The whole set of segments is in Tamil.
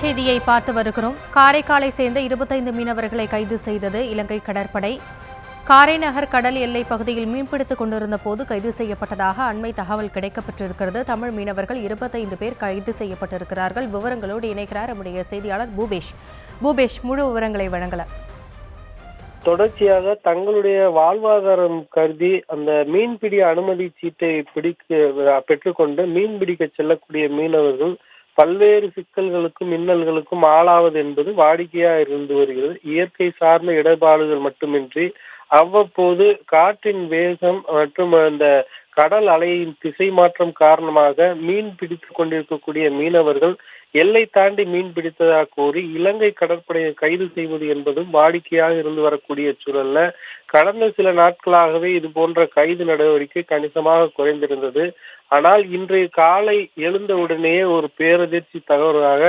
செய்தியை பார்த்து வருகிறோம். காரைக்காலை சேர்ந்த 25 மீனவர்களை கைது செய்தது இலங்கை கடற்படை. காரைநகர் கடல் எல்லை பகுதியில் மீன்பிடித்துக் கொண்டிருந்த போது கைது செய்யப்பட்டதாக அண்மை தகவல் கிடைக்கப்பட்டிருக்கிறது. தமிழ் மீனவர்கள் 25 பேர் கைது செய்யப்பட்டிருக்கிறார்கள். விவரங்களோடு இணைக்கிறார் நம்முடைய செய்தியாளர் பூபேஷ். பூபேஷ், முழு விவரங்களை வழங்கலாம். தொடர்ச்சியாக தங்களுடைய வாழ்வாதாரம் கருதி அந்த மீன்பிடி அனுமதி சீட்டை பெற்றுக்கொண்டு மீன் பிடிக்க செல்லக்கூடிய மீனவர்கள் பல்வேறு சிக்கல்களுக்கும் இன்னல்களுக்கும் ஆளாவது என்பது வாடிக்கையா இருந்து வருகிறது. இயற்கை சார்ந்த இடர்பாடுகள் மட்டுமின்றி அவ்வப்போது காற்றின் வேகம் மற்றும் அந்த கடல் அலையின் திசை மாற்றம் காரணமாக மீன் பிடித்துக் கொண்டிருக்கக்கூடிய மீனவர்கள் எல்லை தாண்டி மீன் பிடித்ததாக கூறி இலங்கை கடற்படையை கைது செய்வது என்பதும் வாடிக்கையாக இருந்து வரக்கூடிய சூழல்ல கடந்த சில நாட்களாகவே இது போன்ற கைது நடவடிக்கை கணிசமாக குறைந்திருந்தது. ஆனால் இன்றைய காலை எழுந்தவுடனேயே ஒரு பேரதிர்ச்சி தகவலாக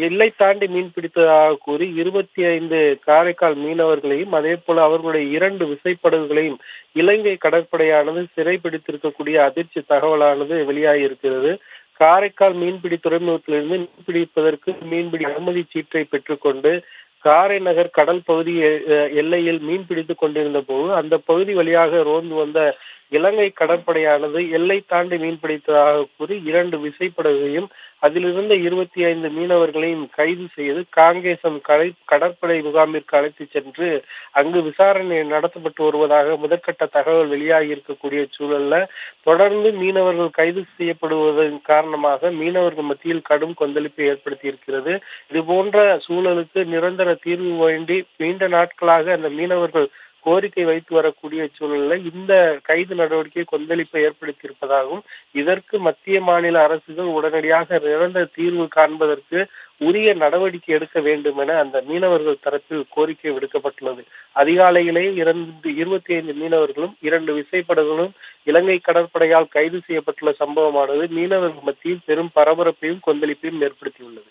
எல்லை தாண்டி மீன் பிடித்ததாக கூறி 25 காரைக்கால் மீனவர்களையும் அதே போல அவர்களுடைய 2 விசைப்படகுகளையும் இலங்கை கடற்படையானது சிறைப்பிடித்திருக்கக்கூடிய அதிர்ச்சி தகவலானது வெளியாகி இருக்கிறது. காரைக்கால் மீன்பிடி துறைமுகத்திலிருந்து மீன்பிடிப்பதற்கு மீன்பிடி அனுமதி சீட்டை பெற்றுக்கொண்டு காரைநகர் கடல் பகுதி எல்லையில் மீன் பிடித்துக் கொண்டிருந்த போது அந்த பகுதி வழியாக ரோந்து வந்த இலங்கை கடற்படையானது எல்லை தாண்டி மீன் பிடித்ததாக கூறி 2 விசைப்படகையும் அதிலிருந்த 25 மீனவர்களையும் கைது செய்து காங்கேசம் கடற்படை முகாமிற்கு அழைத்து சென்று அங்கு விசாரணை நடத்தப்பட்டு வருவதாக முதற்கட்ட தகவல் வெளியாகி இருக்கக்கூடிய சூழல்ல தொடர்ந்து மீனவர்கள் கைது செய்யப்படுவதன் காரணமாக மீனவர்கள் மத்தியில் கடும் கொந்தளிப்பை ஏற்படுத்தி இருக்கிறது. இது போன்ற சூழலுக்கு நிரந்தர தீர்வு வேண்டி நீண்ட நாட்களாக அந்த மீனவர்கள் கோரிக்கை வைத்து வரக்கூடிய சூழல்ல இந்த கைது நடவடிக்கை கொந்தளிப்பை ஏற்படுத்தி இருப்பதாகவும் இதற்கு மத்திய மாநில அரசுகள் உடனடியாக நிரந்தர தீர்வு காண்பதற்கு உரிய நடவடிக்கை எடுக்க வேண்டும் என அந்த மீனவர்கள் தரப்பில் கோரிக்கை விடுக்கப்பட்டுள்ளது. அதிகாலையிலேயே 25 மீனவர்களும் 2 விசைப்படகுகளும் இலங்கை கடற்படையால் கைது செய்யப்பட்டுள்ள சம்பவமானது மீனவர்கள் மத்தியில் பெரும் பரபரப்பையும் கொந்தளிப்பையும் ஏற்படுத்தியுள்ளது.